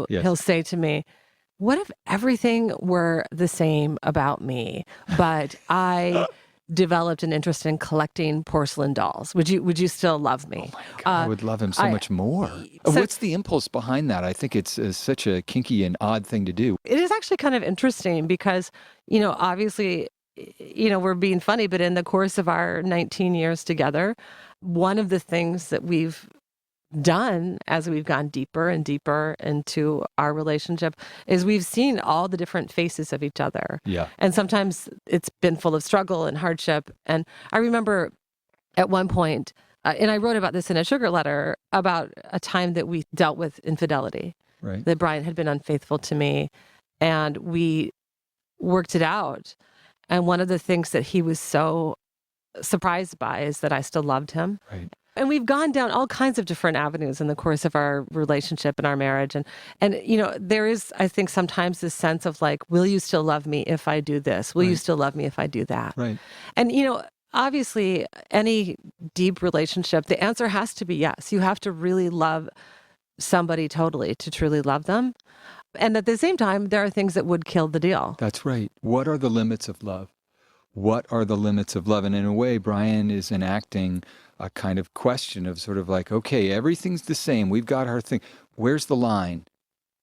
He'll say to me, what if everything were the same about me, but I developed an interest in collecting porcelain dolls? Would you still love me? Oh my God, I would love him so much more. What's the impulse behind that? I think it's such a kinky and odd thing to do. It is actually kind of interesting because, obviously, we're being funny, but in the course of our 19 years together, one of the things that we've done as we've gone deeper and deeper into our relationship is we've seen all the different faces of each other. Yeah. And sometimes it's been full of struggle and hardship. And I remember at one point, and I wrote about this in a sugar letter, about a time that we dealt with infidelity. Right. That Brian had been unfaithful to me, and we worked it out. And one of the things that he was so surprised by is that I still loved him. Right. And we've gone down all kinds of different avenues in the course of our relationship and our marriage. And there is, I think, sometimes this sense of like, will you still love me if I do this? Will you still love me if I do that? Right. And, obviously, any deep relationship, the answer has to be yes. You have to really love somebody totally to truly love them. And at the same time, there are things that would kill the deal. That's right. What are the limits of love? What are the limits of love? And in a way, Brian is enacting a kind of question of sort of like, okay, everything's the same. We've got our thing. Where's the line?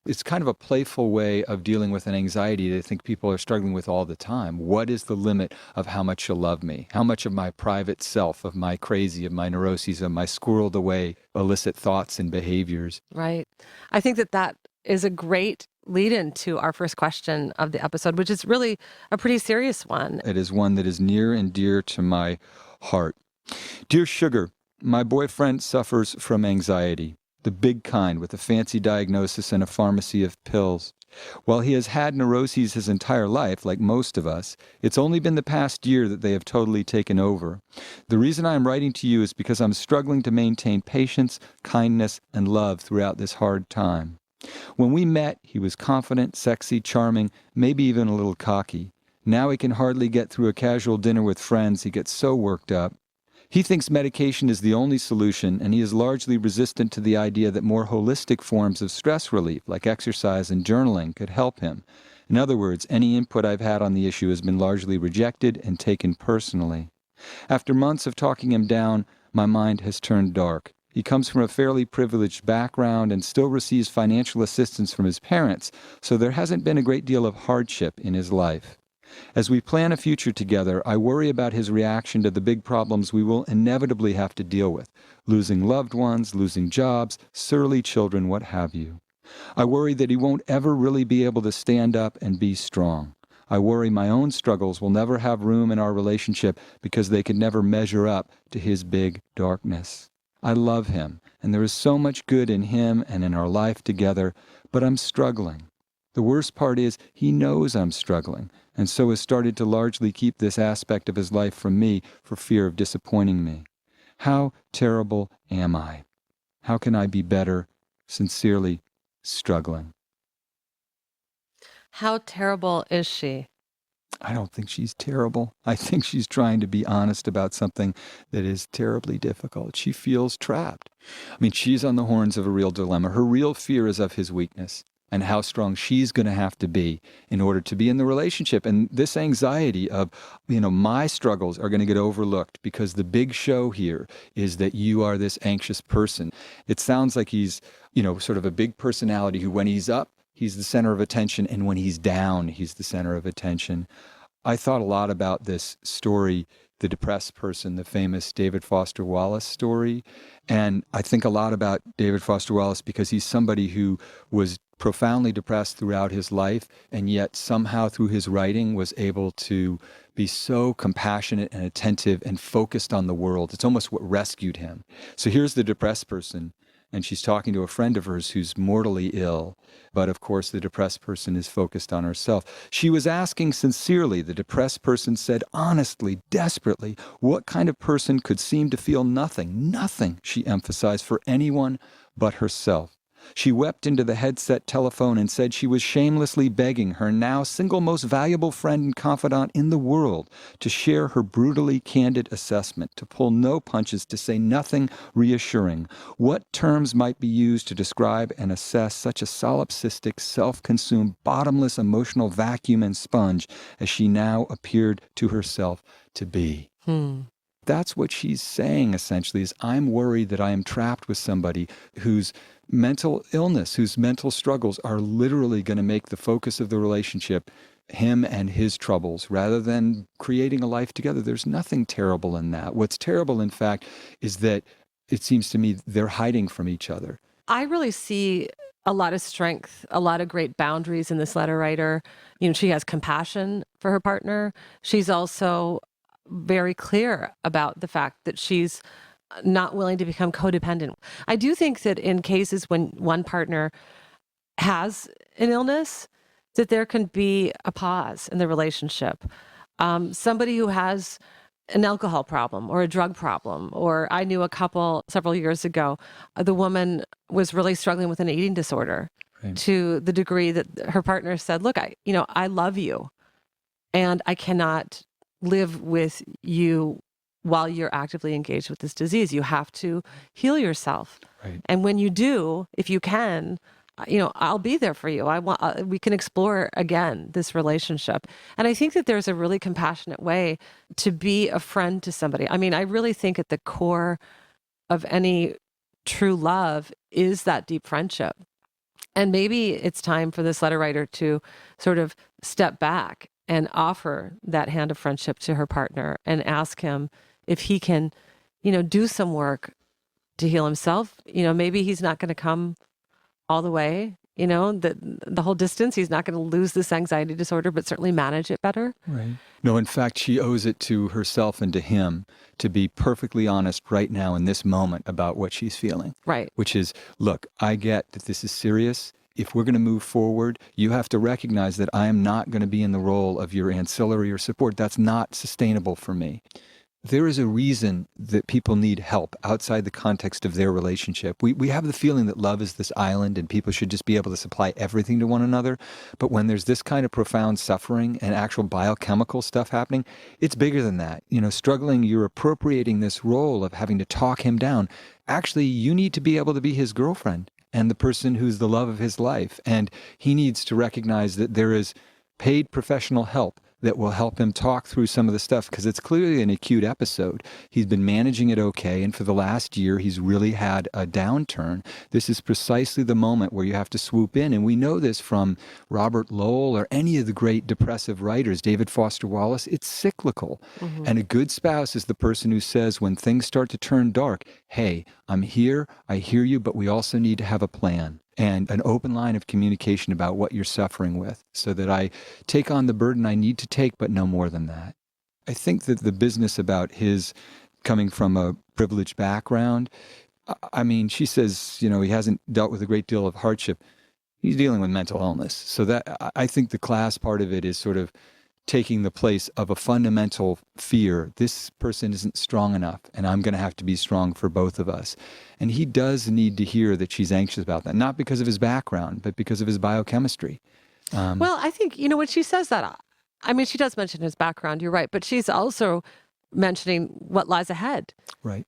It's kind of a playful way of dealing with an anxiety that I think people are struggling with all the time. What is the limit of how much you'll love me? How much of my private self, of my crazy, of my neuroses, of my squirreled away illicit thoughts and behaviors? Right. I think that is a great lead into our first question of the episode, which is really a pretty serious one. It is one that is near and dear to my heart. Dear Sugar, my boyfriend suffers from anxiety, the big kind with a fancy diagnosis and a pharmacy of pills. While he has had neuroses his entire life, like most of us, it's only been the past year that they have totally taken over. The reason I am writing to you is because I'm struggling to maintain patience, kindness, and love throughout this hard time. When we met, he was confident, sexy, charming, maybe even a little cocky. Now he can hardly get through a casual dinner with friends. He gets so worked up. He thinks medication is the only solution, and he is largely resistant to the idea that more holistic forms of stress relief, like exercise and journaling, could help him. In other words, any input I've had on the issue has been largely rejected and taken personally. After months of talking him down, my mind has turned dark. He comes from a fairly privileged background and still receives financial assistance from his parents, so there hasn't been a great deal of hardship in his life. As we plan a future together, I worry about his reaction to the big problems we will inevitably have to deal with: losing loved ones, losing jobs, surly children, what have you. I worry that he won't ever really be able to stand up and be strong. I worry my own struggles will never have room in our relationship because they could never measure up to his big darkness. I love him, and there is so much good in him and in our life together, but I'm struggling. The worst part is he knows I'm struggling, and so has started to largely keep this aspect of his life from me for fear of disappointing me. How terrible am I? How can I be better? Sincerely, struggling. How terrible is she? I don't think she's terrible. I think she's trying to be honest about something that is terribly difficult. She feels trapped. I mean, she's on the horns of a real dilemma. Her real fear is of his weakness and how strong she's going to have to be in order to be in the relationship. And this anxiety of, my struggles are going to get overlooked because the big show here is that you are this anxious person. It sounds like he's, sort of a big personality who, when he's up, he's the center of attention, and when he's down, he's the center of attention. I thought a lot about this story, The Depressed Person, the famous David Foster Wallace story. And I think a lot about David Foster Wallace because he's somebody who was profoundly depressed throughout his life, and yet somehow through his writing was able to be so compassionate and attentive and focused on the world. It's almost what rescued him. So here's the depressed person, and she's talking to a friend of hers who's mortally ill. But of course, the depressed person is focused on herself. She was asking sincerely, the depressed person said honestly, desperately, what kind of person could seem to feel nothing, she emphasized, for anyone but herself. She wept into the headset telephone and said she was shamelessly begging her now single most valuable friend and confidant in the world to share her brutally candid assessment, to pull no punches, to say nothing reassuring. What terms might be used to describe and assess such a solipsistic, self-consumed, bottomless emotional vacuum and sponge as she now appeared to herself to be? That's what she's saying, essentially, is I'm worried that I am trapped with somebody whose mental illness, whose mental struggles are literally going to make the focus of the relationship him and his troubles, rather than creating a life together. There's nothing terrible in that. What's terrible, in fact, is that it seems to me they're hiding from each other. I really see a lot of strength, a lot of great boundaries in this letter writer. She has compassion for her partner. She's also very clear about the fact that she's not willing to become codependent. I do think that in cases when one partner has an illness, that there can be a pause in the relationship. Somebody who has an alcohol problem or a drug problem, or I knew a couple several years ago, the woman was really struggling with an eating disorder to the degree that her partner said, look, I love you and I cannot live with you while you're actively engaged with this disease. You have to heal yourself. Right. And when you do, if you can, I'll be there for you. We can explore again this relationship. And I think that there's a really compassionate way to be a friend to somebody. I mean, I really think at the core of any true love is that deep friendship. And maybe it's time for this letter writer to sort of step back and offer that hand of friendship to her partner and ask him if he can, do some work to heal himself. Maybe he's not going to come all the way, the whole distance. He's not going to lose this anxiety disorder, but certainly manage it better. Right. No, in fact, she owes it to herself and to him to be perfectly honest right now in this moment about what she's feeling. Right. Which is, look, I get that this is serious. If we're going to move forward, you have to recognize that I am not going to be in the role of your ancillary or support. That's not sustainable for me. There is a reason that people need help outside the context of their relationship. We have the feeling that love is this island and people should just be able to supply everything to one another. But when there's this kind of profound suffering and actual biochemical stuff happening, it's bigger than that. Struggling, you're appropriating this role of having to talk him down. Actually, you need to be able to be his girlfriend and the person who's the love of his life. And he needs to recognize that there is paid professional help that will help him talk through some of the stuff, because it's clearly an acute episode. He's been managing it okay, and for the last year, he's really had a downturn. This is precisely the moment where you have to swoop in, and we know this from Robert Lowell or any of the great depressive writers, David Foster Wallace. It's cyclical, and a good spouse is the person who says when things start to turn dark, hey, I'm here, I hear you, but we also need to have a plan and an open line of communication about what you're suffering with, so that I take on the burden I need to take, but no more than that. I think that the business about his coming from a privileged background, I mean, she says, he hasn't dealt with a great deal of hardship. He's dealing with mental illness. So that I think the class part of it is sort of taking the place of a fundamental fear. This person isn't strong enough, and I'm going to have to be strong for both of us. And he does need to hear that she's anxious about that, not because of his background, but because of his biochemistry. Well, I think, when she says that, I mean, she does mention his background, you're right, but she's also mentioning what lies ahead. Right.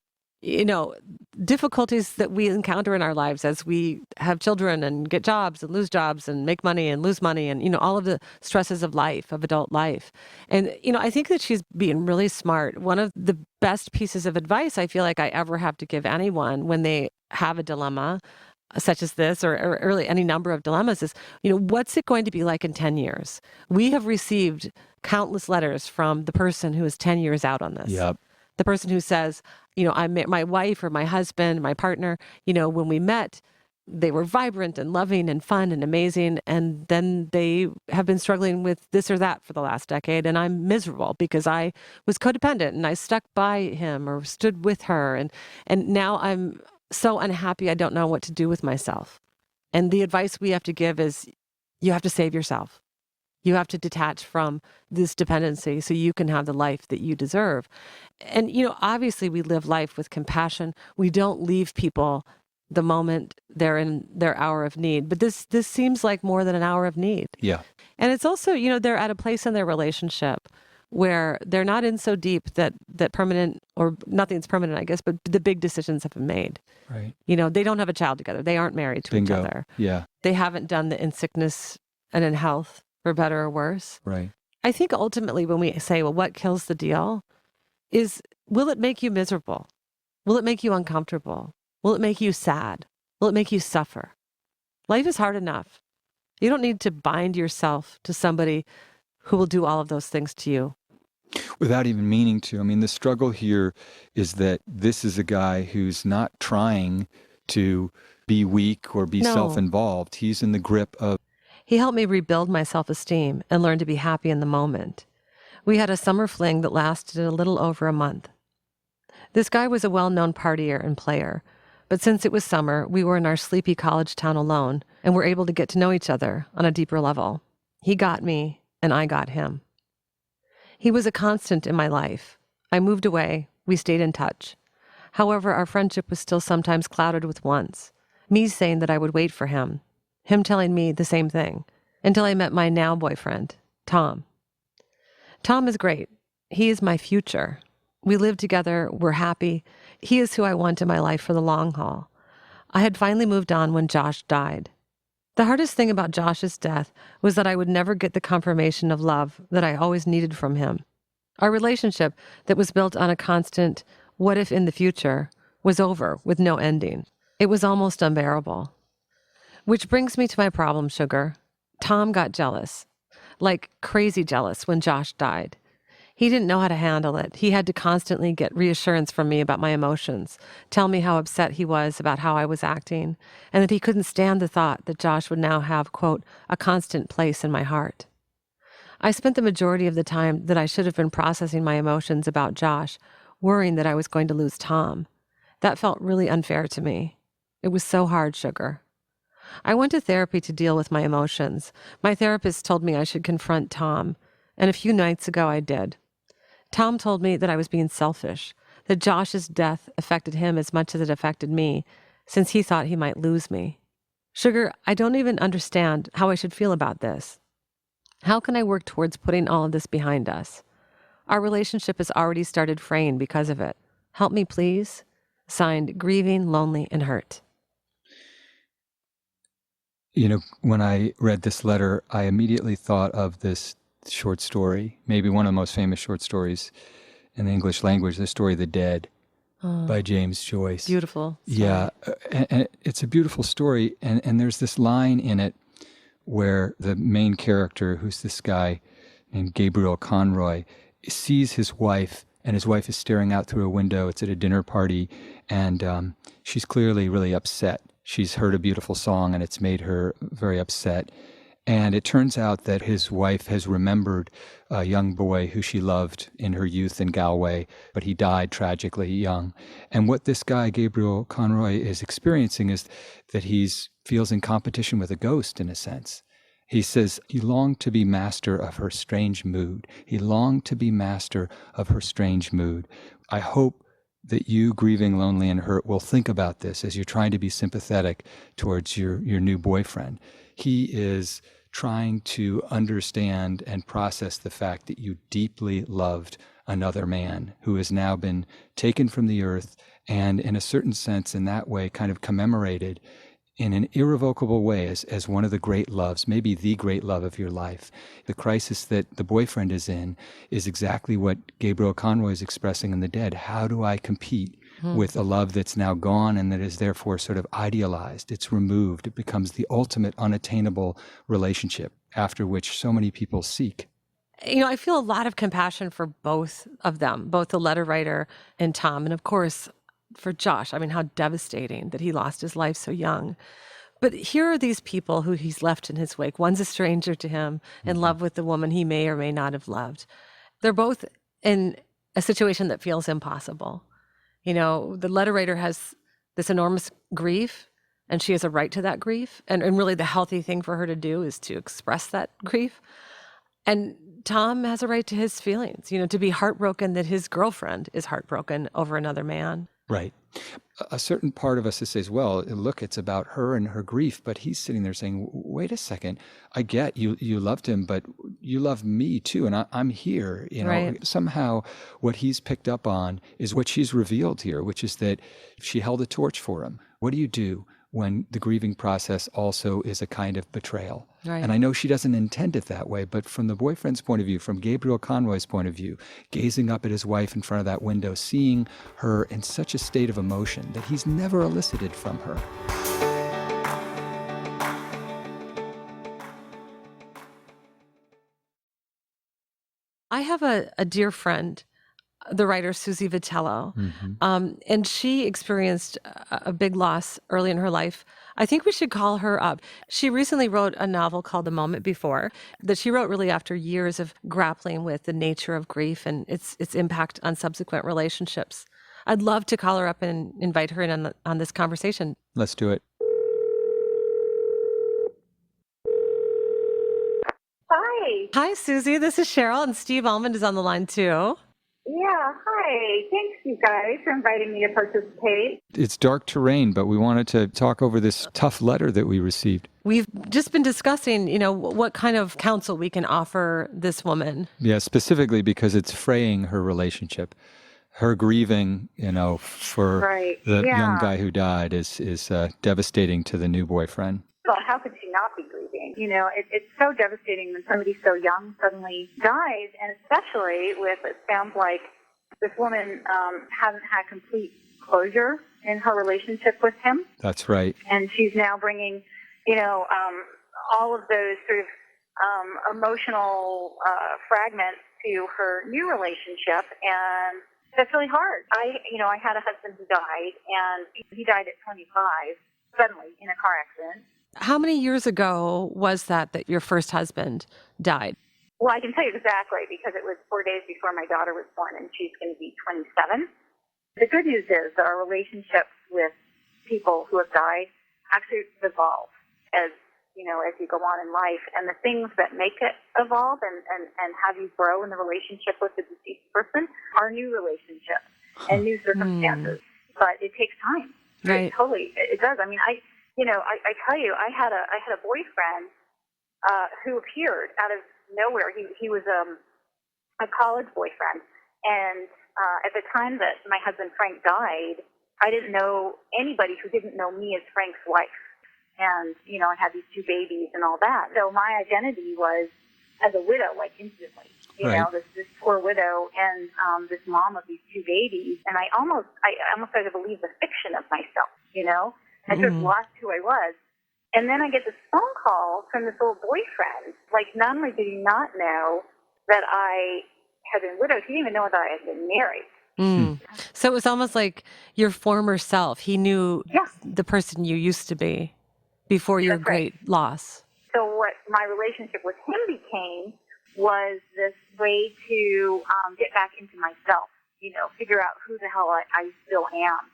Difficulties that we encounter in our lives as we have children and get jobs and lose jobs and make money and lose money and, all of the stresses of life, of adult life. And, I think that she's being really smart. One of the best pieces of advice I feel like I ever have to give anyone when they have a dilemma such as this, or really any number of dilemmas is, what's it going to be like in 10 years? We have received countless letters from the person who is 10 years out on this. Yep. The person who says, I met my wife or my husband, my partner, when we met, they were vibrant and loving and fun and amazing. And then they have been struggling with this or that for the last decade. And I'm miserable because I was codependent and I stuck by him or stood with her. And now I'm so unhappy. I don't know what to do with myself. And the advice we have to give is you have to save yourself. You have to detach from this dependency so you can have the life that you deserve. And, obviously we live life with compassion. We don't leave people the moment they're in their hour of need. But this seems like more than an hour of need. Yeah. And it's also, they're at a place in their relationship where they're not in so deep that permanent, or nothing's permanent, I guess, but the big decisions have been made. Right. They don't have a child together. They aren't married to each Bingo. other. Yeah. They haven't done the in sickness and in health, for better or worse. Right. I think ultimately when we say, well, what kills the deal is, will it make you miserable? Will it make you uncomfortable? Will it make you sad? Will it make you suffer? Life is hard enough. You don't need to bind yourself to somebody who will do all of those things to you. Without even meaning to. I mean, the struggle here is that this is a guy who's not trying to be weak or be No. self-involved. He's in the grip of... He helped me rebuild my self-esteem and learn to be happy in the moment. We had a summer fling that lasted a little over a month. This guy was a well-known partier and player, but since it was summer, we were in our sleepy college town alone and were able to get to know each other on a deeper level. He got me, and I got him. He was a constant in my life. I moved away. We stayed in touch. However, our friendship was still sometimes clouded with wants. Me saying that I would wait for him telling me the same thing, until I met my now boyfriend, Tom. Tom is great. He is my future. We live together. We're happy. He is who I want in my life for the long haul. I had finally moved on when Josh died. The hardest thing about Josh's death was that I would never get the confirmation of love that I always needed from him. Our relationship that was built on a constant, what if in the future, was over with no ending. It was almost unbearable. Which brings me to my problem, Sugar. Tom got jealous, like crazy jealous when Josh died. He didn't know how to handle it. He had to constantly get reassurance from me about my emotions, tell me how upset he was about how I was acting, and that he couldn't stand the thought that Josh would now have, quote, a constant place in my heart. I spent the majority of the time that I should have been processing my emotions about Josh, worrying that I was going to lose Tom. That felt really unfair to me. It was so hard, Sugar. I went to therapy to deal with my emotions. My therapist told me I should confront Tom, and a few nights ago I did. Tom told me that I was being selfish, that Josh's death affected him as much as it affected me, since he thought he might lose me. Sugar, I don't even understand how I should feel about this. How can I work towards putting all of this behind us? Our relationship has already started fraying because of it. Help me, please. Signed, Grieving, Lonely, and Hurt. When I read this letter, I immediately thought of this short story, maybe one of the most famous short stories in the English language, the story The Dead by James Joyce. Beautiful story. Yeah, and it's a beautiful story, and there's this line in it where the main character, who's this guy named Gabriel Conroy, sees his wife, and his wife is staring out through a window. It's at a dinner party, and she's clearly really upset. She's heard a beautiful song, and it's made her very upset. And it turns out that his wife has remembered a young boy who she loved in her youth in Galway, but he died tragically young. And what this guy, Gabriel Conroy, is experiencing is that he feels in competition with a ghost, in a sense. He says he longed to be master of her strange mood. He longed to be master of her strange mood. I hope that you, grieving, lonely, and hurt, will think about this as you're trying to be sympathetic towards your new boyfriend. He is trying to understand and process the fact that you deeply loved another man who has now been taken from the earth and, in a certain sense, in that way, kind of commemorated in an irrevocable way as one of the great loves, maybe the great love of your life. The crisis that the boyfriend is in is exactly what Gabriel Conroy is expressing in The Dead. How do I compete with a love that's now gone and that is therefore sort of idealized? It's removed. It becomes the ultimate unattainable relationship after which so many people seek. I feel a lot of compassion for both of them, both the letter writer and Tom. And of course, for Josh, I mean, how devastating that he lost his life so young. But here are these people who he's left in his wake. One's a stranger to him, in love with the woman he may or may not have loved. They're both in a situation that feels impossible. The letter writer has this enormous grief, and she has a right to that grief. And really the healthy thing for her to do is to express that grief. And Tom has a right to his feelings, to be heartbroken that his girlfriend is heartbroken over another man. Right. A certain part of us that says, well, look, it's about her and her grief. But he's sitting there saying, wait a second, I get you loved him, but you love me too. And I'm here. Right. Somehow what he's picked up on is what she's revealed here, which is that she held a torch for him. What do you do when the grieving process also is a kind of betrayal? Right. And I know she doesn't intend it that way, but from the boyfriend's point of view, from Gabriel Conroy's point of view, gazing up at his wife in front of that window, seeing her in such a state of emotion that he's never elicited from her. I have a dear friend, the writer Susie Vitello, and she experienced a big loss early in her life. I think we should call her up. She recently wrote a novel called The Moment Before that she wrote really after years of grappling with the nature of grief and its impact on subsequent relationships. I'd love to call her up and invite her in on this conversation. Let's do it. Hi. Hi, Susie. This is Cheryl, and Steve Almond is on the line too. Yeah, hi. Thanks, you guys, for inviting me to participate. It's dark terrain, but we wanted to talk over this tough letter that we received. We've just been discussing, what kind of counsel we can offer this woman. Yeah, specifically because it's fraying her relationship. Her grieving, for Right. the Yeah. young guy who died is devastating to the new boyfriend. Well, how could she not be grieving? It's so devastating when somebody so young suddenly dies, and especially with, it sounds like this woman hasn't had complete closure in her relationship with him. That's right. And she's now bringing, all of those sort of emotional fragments to her new relationship, and that's really hard. I had a husband who died, and he died at 25, suddenly, in a car accident. How many years ago was that your first husband died? Well, I can tell you exactly because it was 4 days before my daughter was born, and she's going to be 27. The good news is that our relationships with people who have died actually evolve as you go on in life. And the things that make it evolve and have you grow in the relationship with the deceased person are new relationships and new circumstances. But it takes time. Right. It does. I mean, I tell you, I had a boyfriend who appeared out of nowhere. He was a college boyfriend, and at the time that my husband Frank died, I didn't know anybody who didn't know me as Frank's wife. And I had these 2 babies and all that. So my identity was as a widow, like instantly. This poor widow and this mom of these 2 babies, and I almost started to believe the fiction of myself. I sort of lost who I was. And then I get this phone call from this old boyfriend. Like, not only did he not know that I had been widowed, he didn't even know that I had been married. So it was almost like your former self. He knew the person you used to be before your great loss. So what my relationship with him became was this way to get back into myself, figure out who the hell I still am.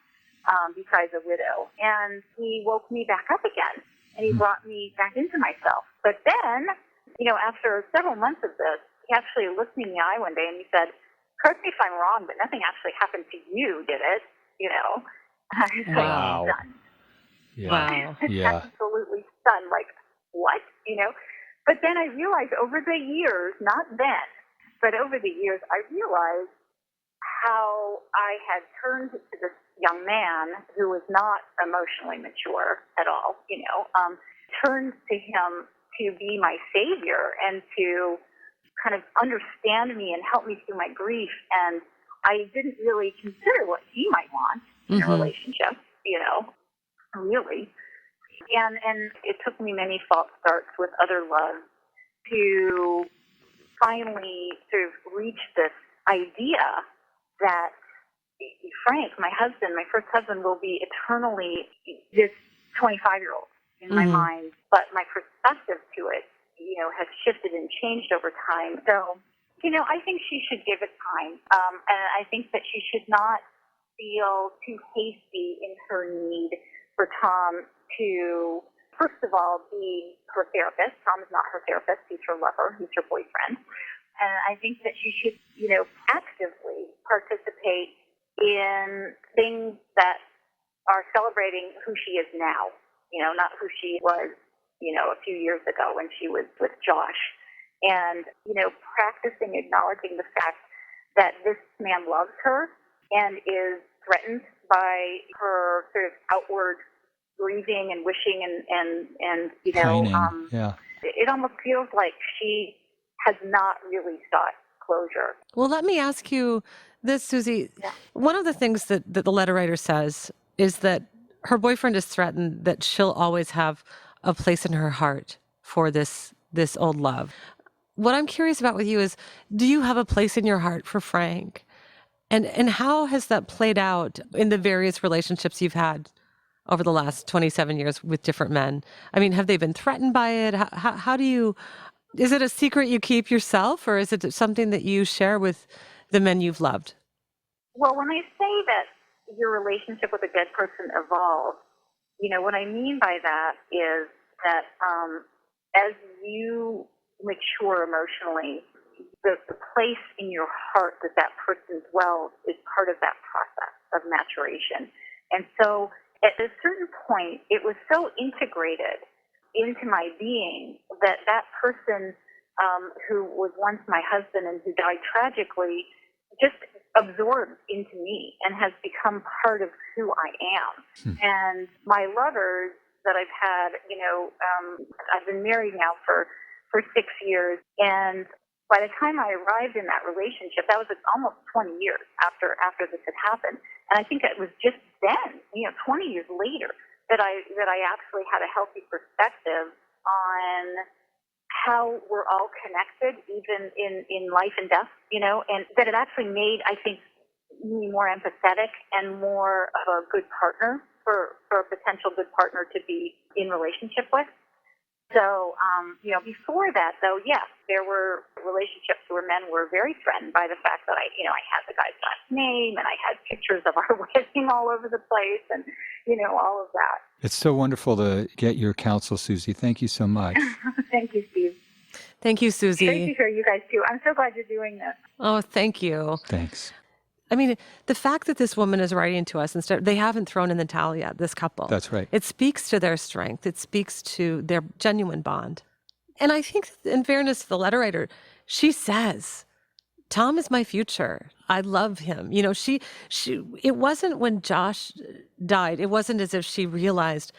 Besides a widow. And he woke me back up again, and he brought me back into myself. But then, after several months of this, he actually looked me in the eye one day and he said, correct me if I'm wrong, but nothing actually happened to you, did it? I was Wow. like, stunned. Yeah. Wow. Yeah. Absolutely stunned, like, what? But then I realized over the years, not then, but over the years, I realized how I had turned to this young man who was not emotionally mature at all, turned to him to be my savior and to kind of understand me and help me through my grief. And I didn't really consider what he might want in a relationship, really. And it took me many false starts with other loves to finally sort of reach this idea that Frank, my husband, my first husband, will be eternally this 25-year-old in my mind. But my perspective to it, has shifted and changed over time. So, I think she should give it time. And I think that she should not feel too hasty in her need for Tom to, first of all, be her therapist. Tom is not her therapist. He's her lover. He's her boyfriend. And I think that she should, actively participate in things that are celebrating who she is now, not who she was, a few years ago when she was with Josh. And, practicing acknowledging the fact that this man loves her and is threatened by her sort of outward grieving and wishing and Pining, yeah. it almost feels like she has not really sought closure. Well, let me ask you this, Susie. Yeah. One of the things that the letter writer says is that her boyfriend is threatened that she'll always have a place in her heart for this old love. What I'm curious about with you is, do you have a place in your heart for Frank? And how has that played out in the various relationships you've had over the last 27 years with different men? I mean, have they been threatened by it? How do you, is it a secret you keep yourself, or is it something that you share with the men you've loved? Well, when I say that your relationship with a dead person evolves, what I mean by that is that as you mature emotionally, the place in your heart that person dwells is part of that process of maturation. And so at a certain point, it was so integrated into my being that person who was once my husband and who died tragically just absorbed into me and has become part of who I am. And my lovers that I've had, I've been married now for 6 years, and by the time I arrived in that relationship, that was almost 20 years after this had happened. And I think it was just then, 20 years later, that I actually had a healthy perspective on how we're all connected, even in life and death, and that it actually made, I think, me more empathetic and more of a good partner for a potential good partner to be in relationship with. So, before that, though, yes, there were relationships where men were very threatened by the fact that I had the guy's last name and I had pictures of our wedding all over the place and, all of that. It's so wonderful to get your counsel, Susie. Thank you so much. Thank you, Steve. Thank you, Susie. Great to hear you guys, too. I'm so glad you're doing this. Oh, thank you. Thanks. I mean, the fact that this woman is writing to us, they haven't thrown in the towel yet, this couple. That's right. It speaks to their strength. It speaks to their genuine bond. And I think, in fairness to the letter writer, she says, Tom is my future. I love him. It wasn't when Josh died, it wasn't as if she realized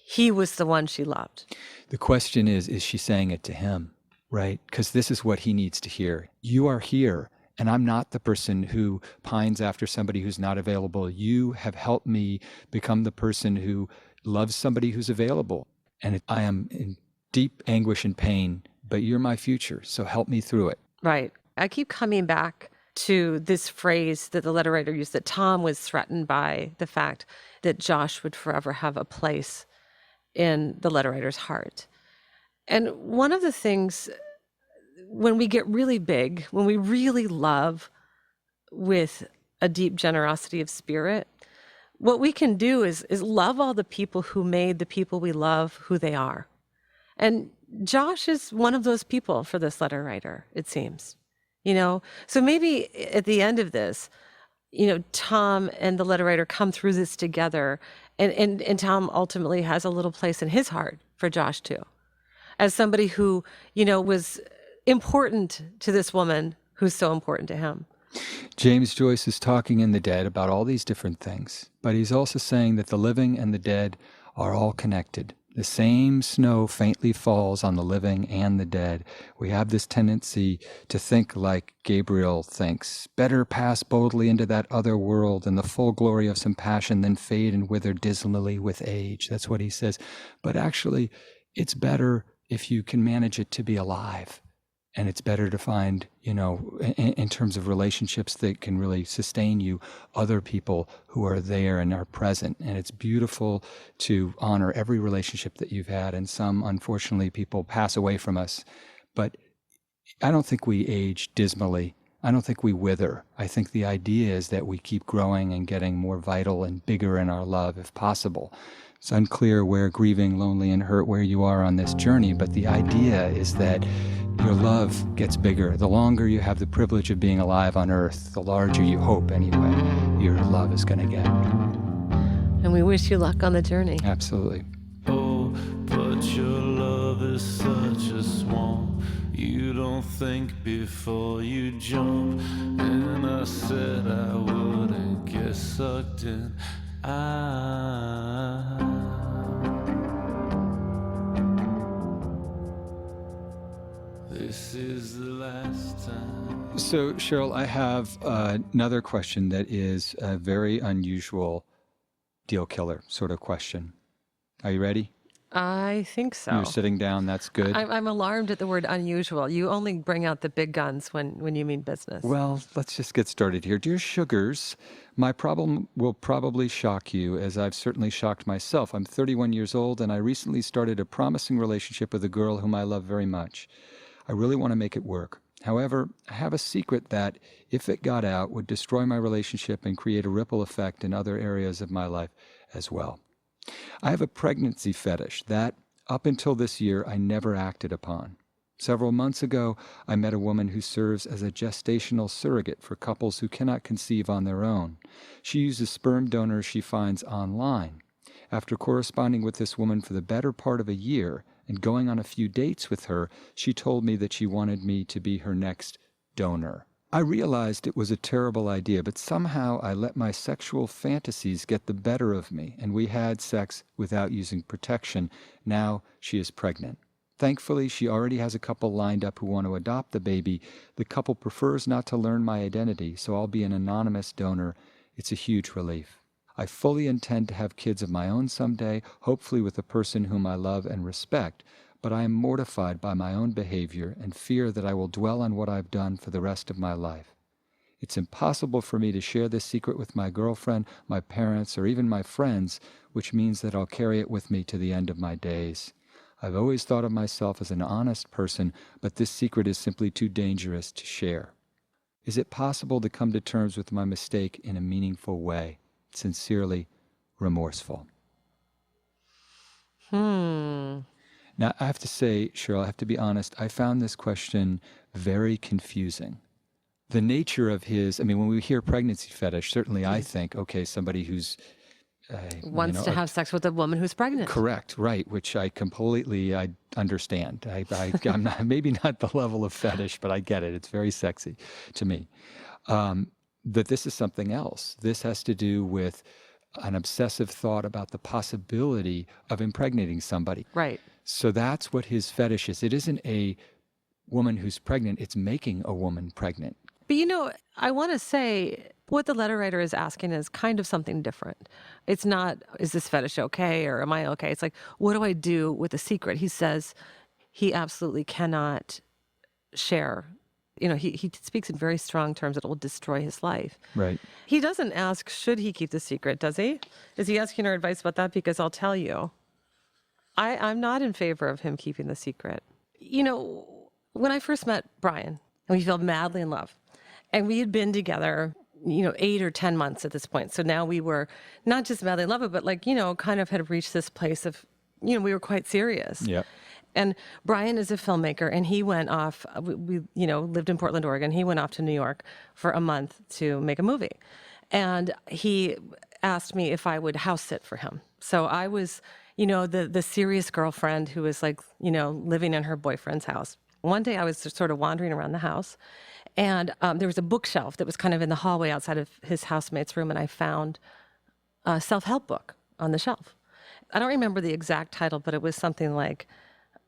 he was the one she loved. The question is she saying it to him, right? Because this is what he needs to hear. You are here. And I'm not the person who pines after somebody who's not available. You have helped me become the person who loves somebody who's available. And I am in deep anguish and pain, but you're my future. So help me through it. Right. I keep coming back to this phrase that the letter writer used, that Tom was threatened by the fact that Josh would forever have a place in the letter writer's heart. And one of the things, when we get really big, when we really love with a deep generosity of spirit, what we can do is love all the people who made the people we love who they are. And Josh is one of those people for this letter writer, it seems. So maybe at the end of this, Tom and the letter writer come through this together, and Tom ultimately has a little place in his heart for Josh too, as somebody who, was important to this woman who's so important to him. James Joyce is talking in The Dead about all these different things, but he's also saying that the living and the dead are all connected. The same snow faintly falls on the living and the dead. We have this tendency to think like Gabriel thinks. Better pass boldly into that other world in the full glory of some passion than fade and wither dismally with age. That's what he says. But actually, it's better if you can manage it to be alive. And it's better to find, in terms of relationships that can really sustain you, other people who are there and are present. And it's beautiful to honor every relationship that you've had. And some, unfortunately, people pass away from us. But I don't think we age dismally. I don't think we wither. I think the idea is that we keep growing and getting more vital and bigger in our love if possible. It's unclear where grieving, lonely, and hurt, where you are on this journey, but the idea is that your love gets bigger. The longer you have the privilege of being alive on earth, the larger you hope anyway. your love is going to get. And we wish you luck on the journey. Absolutely. Oh, but your love is such a swamp. You don't think before you jump. And I said I wouldn't get sucked in. This is the last time. So, Cheryl, I have another question that is a very unusual deal killer sort of question. Are you ready? I think so. You're sitting down. That's good. I'm alarmed at the word unusual. You only bring out the big guns when you mean business. Well, let's just get started here. Dear Sugars, my problem will probably shock you, as I've certainly shocked myself. I'm 31 years old, and I recently started a promising relationship with a girl whom I love very much. I really want to make it work. However, I have a secret that, if it got out, would destroy my relationship and create a ripple effect in other areas of my life as well. I have a pregnancy fetish that, up until this year, I never acted upon. Several months ago, I met a woman who serves as a gestational surrogate for couples who cannot conceive on their own. She uses sperm donors she finds online. After corresponding with this woman for the better part of a year and going on a few dates with her, she told me that she wanted me to be her next donor. I realized it was a terrible idea, but somehow I let my sexual fantasies get the better of me, and we had sex without using protection. Now she is pregnant. Thankfully, she already has a couple lined up who want to adopt the baby. The couple prefers not to learn my identity, so I'll be an anonymous donor. It's a huge relief. I fully intend to have kids of my own someday, hopefully with a person whom I love and respect, but I am mortified by my own behavior and fear that I will dwell on what I've done for the rest of my life. It's impossible for me to share this secret with my girlfriend, my parents, or even my friends, which means that I'll carry it with me to the end of my days. I've always thought of myself as an honest person, but this secret is simply too dangerous to share. Is it possible to come to terms with my mistake in a meaningful way? Sincerely, Remorseful. Now, I have to say, Cheryl, I have to be honest, I found this question very confusing. The nature of his, when we hear pregnancy fetish, certainly I think, okay, somebody who's... Wants to have sex with a woman who's pregnant. Correct, right, which I understand. I'm not, maybe not the level of fetish, but I get it. It's very sexy to me. That this is something else. This has to do with an obsessive thought about the possibility of impregnating somebody. Right. So that's what his fetish is. It isn't a woman who's pregnant, it's making a woman pregnant. But I want to say what the letter writer is asking is kind of something different. It's not, is this fetish okay or am I okay? It's like, what do I do with a secret? He says he absolutely cannot share. He speaks in very strong terms that it will destroy his life. Right. He doesn't ask, should he keep the secret, does he? Is he asking her advice about that? Because I'll tell you, I'm not in favor of him keeping the secret. When I first met Brian, and we fell madly in love, and we had been together, 8 or 10 months at this point. So now we were not just madly in love, but kind of had reached this place of, we were quite serious. Yeah. And Brian is a filmmaker, and he went off, we lived in Portland, Oregon. He went off to New York for a month to make a movie. And he asked me if I would house sit for him. So I was, the serious girlfriend who was living in her boyfriend's house. One day I was just sort of wandering around the house, and there was a bookshelf that was kind of in the hallway outside of his housemate's room, and I found a self-help book on the shelf. I don't remember the exact title, but it was something like,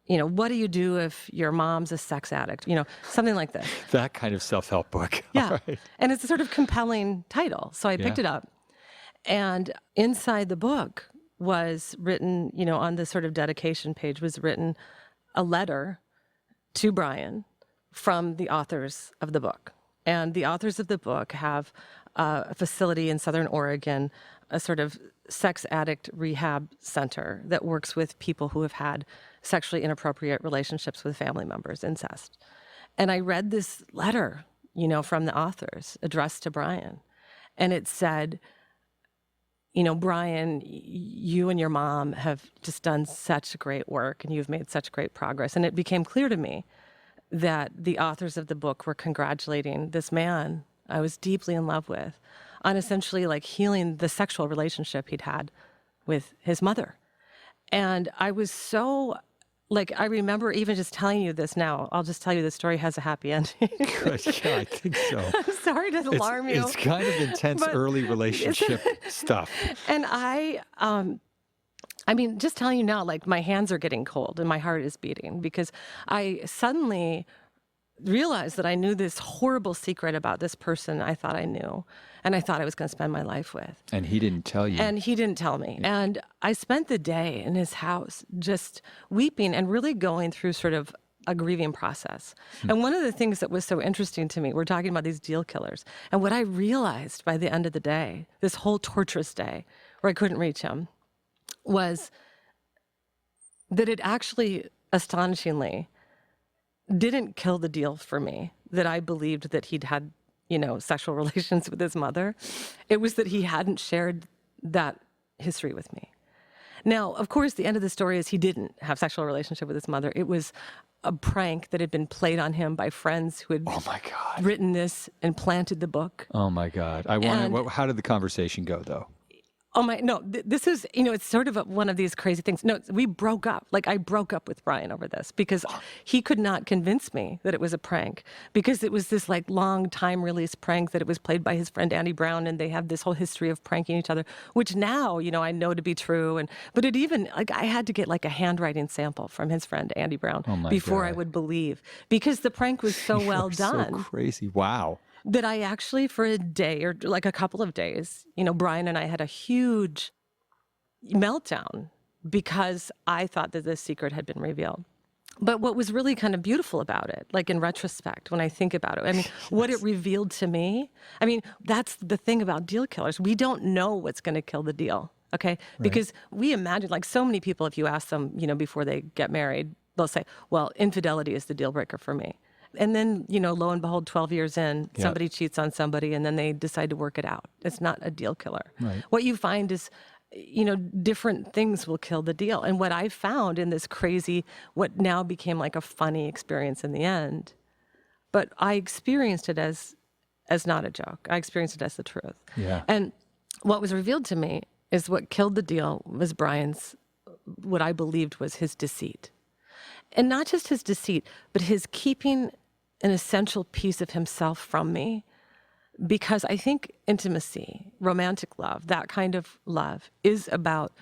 what do you do if your mom's a sex addict? Something like this. That kind of self-help book. Yeah. Right. And it's a sort of compelling title. So I picked it up. And inside the book was written, on the sort of dedication page was written a letter to Brian from the authors of the book. And the authors of the book have a facility in Southern Oregon, a sort of sex addict rehab center that works with people who have had sexually inappropriate relationships with family members, incest. And I read this letter, from the authors addressed to Brian. And it said, Brian, you and your mom have just done such great work and you've made such great progress. And it became clear to me that the authors of the book were congratulating this man I was deeply in love with on essentially like healing the sexual relationship he'd had with his mother. And I was so, like, I remember even just telling you this now. I'll just tell you the story has a happy ending. Good. Yeah, I think so. I'm sorry to alarm you. It's kind of intense but early relationship stuff. And I mean, just telling you now, like my hands are getting cold and my heart is beating because I suddenly realized that I knew this horrible secret about this person I thought I knew and I thought I was going to spend my life with. And he didn't tell you. And he didn't tell me. And I spent the day in his house just weeping and really going through sort of a grieving process. And one of the things that was so interesting to me, we're talking about these deal killers. And what I realized by the end of the day, this whole torturous day where I couldn't reach him, was that it actually, astonishingly, didn't kill the deal for me, that I believed that he'd had, sexual relations with his mother. It was that he hadn't shared that history with me. Now, of course, the end of the story is he didn't have sexual relationship with his mother. It was a prank that had been played on him by friends who had Oh my God. written this and planted the book. Oh my God. How did the conversation go though? Oh my, no, this is, it's sort of one of these crazy things. No, we broke up. Like I broke up with Brian over this because he could not convince me that it was a prank because it was this like long time release prank that it was played by his friend Andy Brown and they have this whole history of pranking each other, which now, I know to be true. But it even, like I had to get like a handwriting sample from his friend Andy Brown before I would believe because the prank was so well done. So crazy. Wow. That I actually, for a day or like a couple of days, Brian and I had a huge meltdown because I thought that this secret had been revealed. But what was really kind of beautiful about it, like in retrospect, when I think about it, I mean, what it revealed to me, I mean, that's the thing about deal killers. We don't know what's going to kill the deal, okay? Right. Because we imagine, like so many people, if you ask them, before they get married, they'll say, well, infidelity is the deal breaker for me. And then, lo and behold, 12 years in, somebody cheats on somebody and then they decide to work it out. It's not a deal killer. Right. What you find is, different things will kill the deal. And what I found in this crazy, what now became like a funny experience in the end, but I experienced it as not a joke. I experienced it as the truth. Yeah. And what was revealed to me is what killed the deal was Brian's, what I believed was his deceit. And not just his deceit, but his keeping an essential piece of himself from me. Because I think intimacy, romantic love, that kind of love is about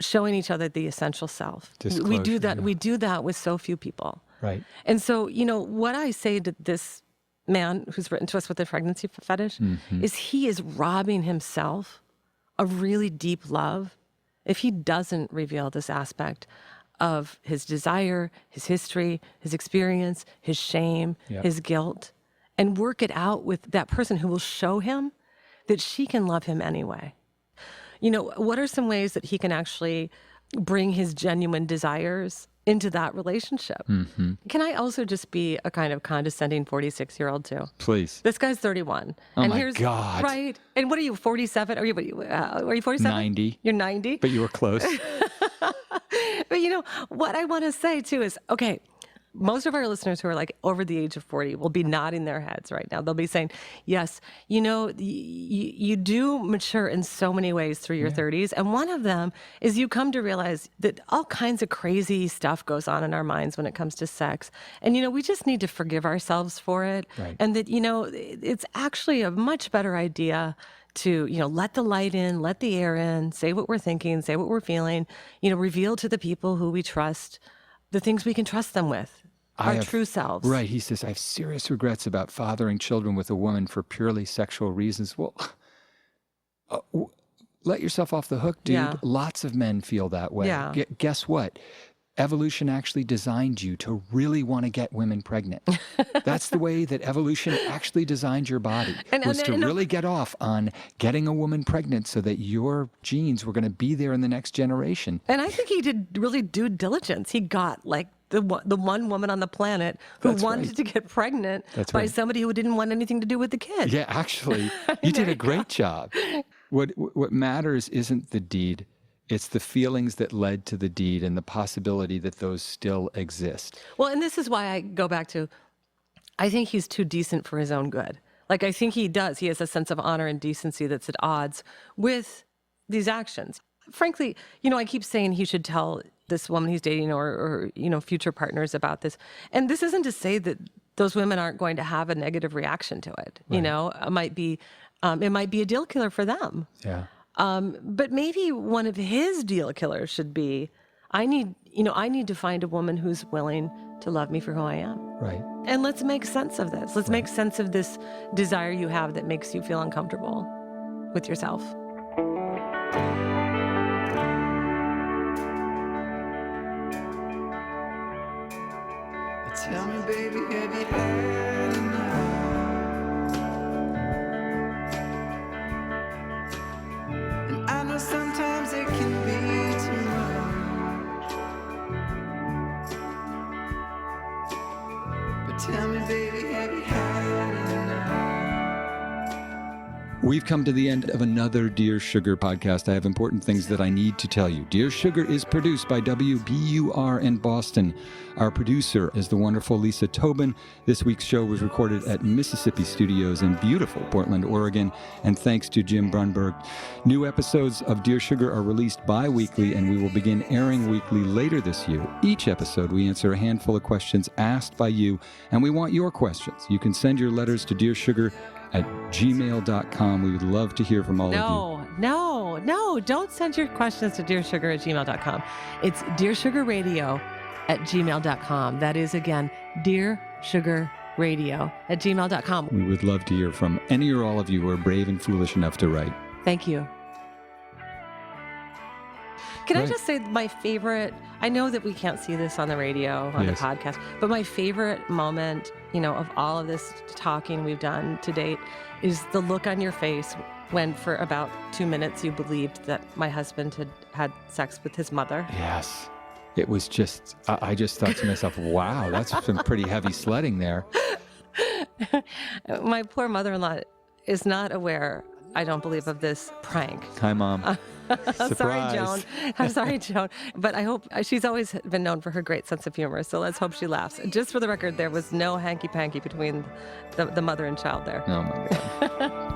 showing each other the essential self. Disclosure, we do that. yeah. We do that with so few people. Right. And so, what I say to this man who's written to us with a pregnancy fetish is he is robbing himself of really deep love if he doesn't reveal this aspect of his desire, his history, his experience, his shame, his guilt, and work it out with that person who will show him that she can love him anyway. What are some ways that he can actually bring his genuine desires into that relationship? Mm-hmm. Can I also just be a kind of condescending 46-year-old too? Please. This guy's 31. Oh and my God. Right. And what are you, 47? Are you 47? 90. You're 90? But you were close. But what I want to say too is, okay, most of our listeners who are like over the age of 40 will be nodding their heads right now. They'll be saying, yes, you do mature in so many ways through your 30s. And one of them is you come to realize that all kinds of crazy stuff goes on in our minds when it comes to sex. And, we just need to forgive ourselves for it. Right. And that, it's actually a much better idea to, let the light in, let the air in, say what we're thinking, say what we're feeling, reveal to the people who we trust the things we can trust them with, our true selves. Right. He says, I have serious regrets about fathering children with a woman for purely sexual reasons. Well, let yourself off the hook, dude. Yeah. Lots of men feel that way. Yeah. Guess what? Evolution actually designed you to really want to get women pregnant. That's the way that evolution actually designed your body, was to really get off on getting a woman pregnant so that your genes were going to be there in the next generation. And I think he did really due diligence. He got like the one woman on the planet who wanted to get pregnant by somebody who didn't want anything to do with the kid. Yeah, actually, you did a great job. What matters isn't the deed. It's the feelings that led to the deed and the possibility that those still exist. Well, and this is why I go back to, I think he's too decent for his own good. Like, I think he does. He has a sense of honor and decency that's at odds with these actions. Frankly, I keep saying he should tell this woman he's dating or future partners about this. And this isn't to say that those women aren't going to have a negative reaction to it. Right. It might be a deal killer for them. Yeah. But maybe one of his deal killers should be, I need to find a woman who's willing to love me for who I am. Right. And let's make sense of this. Let's make sense of this desire you have that makes you feel uncomfortable with yourself. Tell me, baby, have you had enough? And I know sometimes it can be too much. But tell me, baby, have you had enough? We've come to the end of another Dear Sugar podcast. I have important things that I need to tell you. Dear Sugar is produced by WBUR in Boston. Our producer is the wonderful Lisa Tobin. This week's show was recorded at Mississippi Studios in beautiful Portland, Oregon. And thanks to Jim Brunberg. New episodes of Dear Sugar are released bi-weekly, and we will begin airing weekly later this year. Each episode, we answer a handful of questions asked by you, and we want your questions. You can send your letters to Dear Sugar at gmail.com. We would love to hear from all of you. No, don't send your questions to dearsugar@gmail.com. It's dearsugarradio@gmail.com. That is, again, dearsugarradio@gmail.com. We would love to hear from any or all of you who are brave and foolish enough to write. Thank you. Can I Right. just say my favorite, I know that we can't see this on the radio, on Yes. the podcast, but my favorite moment, of all of this talking we've done to date is the look on your face when for about 2 minutes you believed that my husband had sex with his mother. Yes. It was just, I just thought to myself, wow, that's some pretty heavy sledding there. My poor mother-in-law is not aware, I don't believe, of this prank. Hi, Mom. Sorry, Joan. I'm sorry, Joan. But I hope she's always been known for her great sense of humor. So let's hope she laughs. Just for the record, there was no hanky-panky between the mother and child there. Oh, my God.